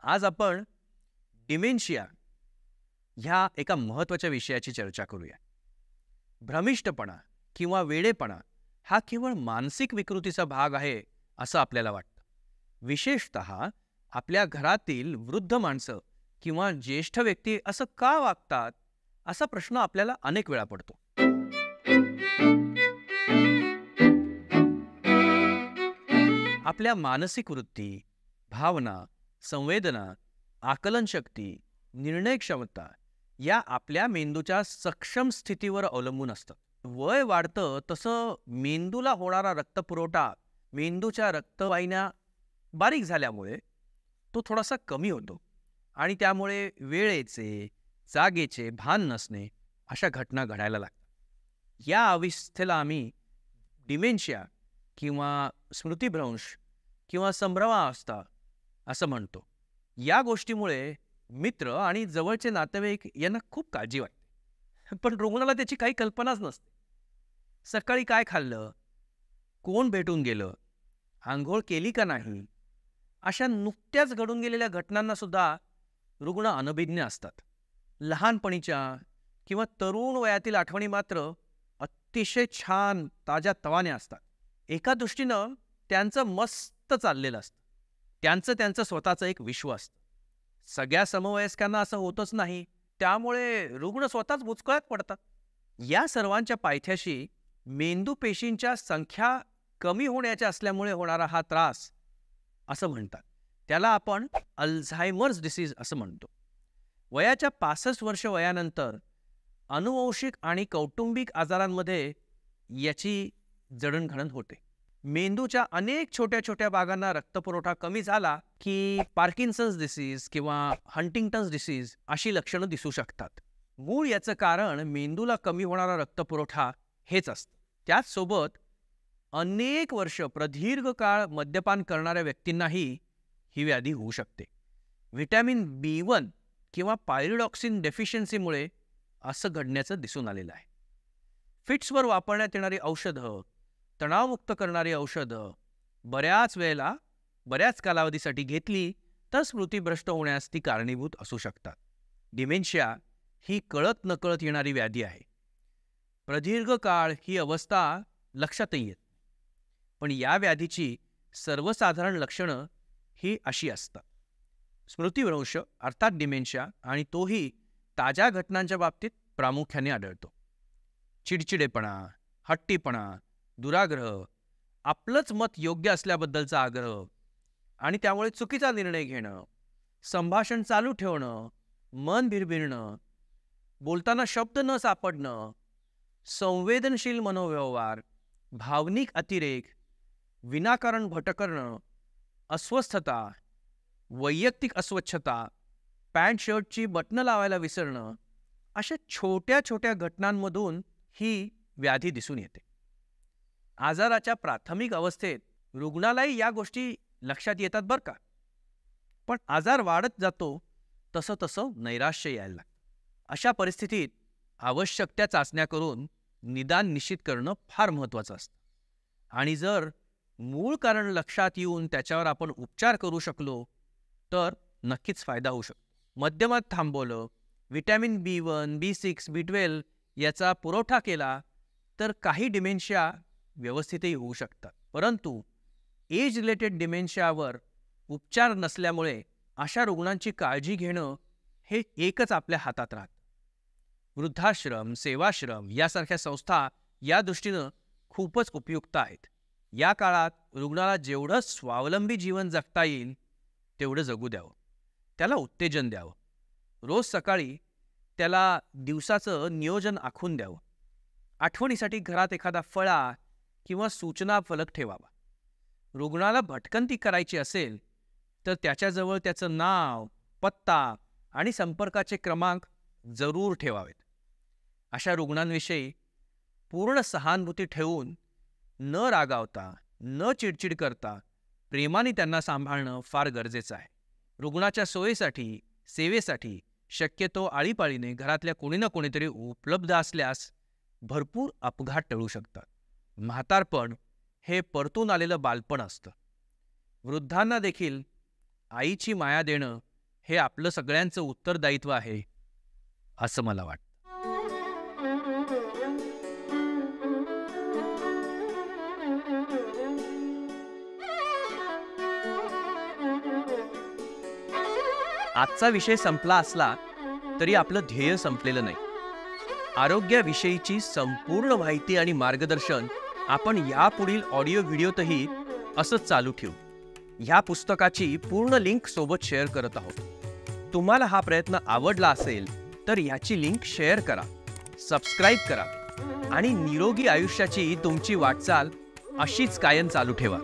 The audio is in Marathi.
आज आपण डिमेन्शिया ह्या एका महत्त्वाच्या विषयाची चर्चा करूया. भ्रमिष्टपणा किंवा वेडेपणा हा केवळ मानसिक विकृतीचा भाग आहे असं आपल्याला वाटतं. विशेषतः आपल्या घरातील वृद्ध माणसं किंवा ज्येष्ठ व्यक्ती असं का वागतात असा प्रश्न आपल्याला अनेक वेळा पडतो. आपल्या मानसिक वृत्ती, भावना, संवेदना, आकलनशक्ती, निर्णय क्षमता या आपल्या मेंदूच्या सक्षम स्थितीवर अवलंबून असतात. वय वाढतं तसं मेंदूला होणारा रक्तपुरवठा, मेंदूच्या रक्तवाहिन्या बारीक झाल्यामुळे तो थोडासा कमी होतो आणि त्यामुळे वेळेचे, जागेचे भान नसणे अशा घटना घडायला लागतात. या अवस्थेला आम्ही डिमेन्शिया किंवा स्मृतिभ्रंश किंवा संभ्रमावस्था असं म्हणतो. या गोष्टीमुळे मित्र आणि जवळचे नातेवाईक यांना खूप काळजी वाटते, पण रुग्णाला त्याची काही कल्पनाच नसते. सकाळी काय खाल्लं, कोण भेटून गेलं, आंघोळ केली का नाही, अशा नुकत्याच घडून गेलेल्या घटनांना सुद्धा रुग्ण अनभिज्ञ असतात. लहानपणीच्या किंवा तरुण वयातील आठवणी मात्र अतिशय छान ताज्या तवाने असतात. एका दृष्टीनं त्यांचं मस्त चाललेलं असतं. त्यांचं स्वतःचं एक विश्व असतं. सगळ्या समवयस्कांना असं होतच नाही, त्यामुळे रुग्ण स्वतःच बुचकळ्यात पडतात. या सर्वांच्या पायथ्याशी मेंदू पेशींच्या संख्या कमी होण्याच्या असल्यामुळे होणारा हा त्रास असं म्हणतात. त्याला आपण अल्झायमर्स डिसीज असं म्हणतो. वयाच्या 65 वर्ष वयानंतर अनुवंशिक आणि कौटुंबिक आजारांमध्ये याची जडणघडण होते. मेंदूच्या अनेक छोट्या छोट्या भागांना रक्तपुरवठा कमी झाला की पार्किन्सन्स डिसीज किंवा हंटिंग्टन्स डिसीज अशी लक्षणं दिसू शकतात. मूळ याचं कारण मेंदूला कमी होणारा रक्तपुरवठा हेच असतं. त्याचसोबत अनेक वर्ष प्रदीर्घ काळ मद्यपान करणाऱ्या व्यक्तींनाही ही व्याधी होऊ शकते. व्हिटॅमिन B1 किंवा पायरिडॉक्सिन डेफिशियन्सीमुळे असं घडण्याचं दिसून आलेलं आहे. फिट्सवर वापरण्यात येणारी औषधं, तणावमुक्त करणारी औषधं बऱ्याच वेळेला बऱ्याच कालावधीसाठी घेतली तर स्मृतीभ्रष्ट होण्यास ती कारणीभूत असू शकतात. डिमेन्शिया ही कळत नकळत येणारी व्याधी आहे. प्रदीर्घ काळ ही अवस्था लक्षातही येत, पण या व्याधीची सर्वसाधारण लक्षणं ही अशी असतात. स्मृतिभ्रंश अर्थात डिमेन्शिया, आणि तोही ताज्या घटनांच्या बाबतीत प्रामुख्याने आढळतो. चिडचिडेपणा, हट्टीपणा, दुराग्रह, आपलंच मत योग्य असल्याबद्दलचा आग्रह आणि त्यामुळे चुकीचा निर्णय घेणं, संभाषण चालू ठेवणं, मन भिरभिरणं, बोलताना शब्द न सापडणं, संवेदनशील मनोव्यवहार, भावनिक अतिरेक, विनाकारण भटकणं, अस्वस्थता, वैयक्तिक अस्वच्छता, पॅन्ट शर्टची बटणं लावायला विसरणं अशा छोट्या छोट्या घटनांमधून ही व्याधी दिसून येते. आजाराच्या प्राथमिक अवस्थेत रुग्णालाही या गोष्टी लक्षात येतात बरं का, पण आजार वाढत जातो तसं तसं नैराश्य यायला लागतं. अशा परिस्थितीत आवश्यक त्या चाचण्या करून निदान निश्चित करणं फार महत्त्वाचं असतं. आणि जर मूळ कारण लक्षात येऊन त्याच्यावर आपण उपचार करू शकलो तर नक्कीच फायदा होऊ शकतो. मध्यमात थांबवलं, व्हिटॅमिन B1, B6, B12 याचा पुरवठा केला तर काही डिमेन्शिया व्यवस्थितही होऊ शकतात. परंतु एज रिलेटेड डिमेन्शियावर उपचार नसल्यामुळे अशा रुग्णांची काळजी घेणं हे एकच आपल्या हातात राहतं. वृद्धाश्रम, सेवाश्रम यासारख्या संस्था या दृष्टीनं खूपच उपयुक्त आहेत. या काळात रुग्णाला जेवढं स्वावलंबी जीवन जगता येईल तेवढं जगू द्यावं. त्याला उत्तेजन द्यावं. रोज सकाळी त्याला दिवसाचं नियोजन आखून द्यावं. आठवणीसाठी घरात एखादा फळा किंवा सूचना फलक ठेवावा. रुग्णाला भटकंती करायची असेल तर त्याच्याजवळ त्याचं नाव, पत्ता आणि संपर्काचे क्रमांक जरूर ठेवावेत. अशा रुग्णांविषयी पूर्ण सहानुभूती ठेवून न रागावता, न चिडचिड करता प्रेमाने त्यांना सांभाळणं फार गरजेचं आहे. रुग्णाच्या सोयीसाठी, सेवेसाठी शक्यतो आळीपाळीने घरातल्या कोणी ना कोणीतरी उपलब्ध असल्यास भरपूर अपघात टळू शकतात. म्हातारपण हे परतून आलेलं बालपण असतं. वृद्धांना देखील आईची माया देणं हे आपलं सगळ्यांचं उत्तरदायित्व आहे असं मला वाटतं. आजचा विषय संपला असला तरी आपलं ध्येय संपलेलं नाही. आरोग्याविषयीची संपूर्ण माहिती आणि मार्गदर्शन आपण यापुढील ऑडिओ व्हिडिओतही असंच चालू ठेवू. ह्या पुस्तकाची पूर्ण लिंक सोबत शेअर करत आहोत. तुम्हाला हा प्रयत्न आवडला असेल तर याची लिंक शेअर करा, सबस्क्राईब करा आणि निरोगी आयुष्याची तुमची वाटचाल अशीच कायम चालू ठेवा.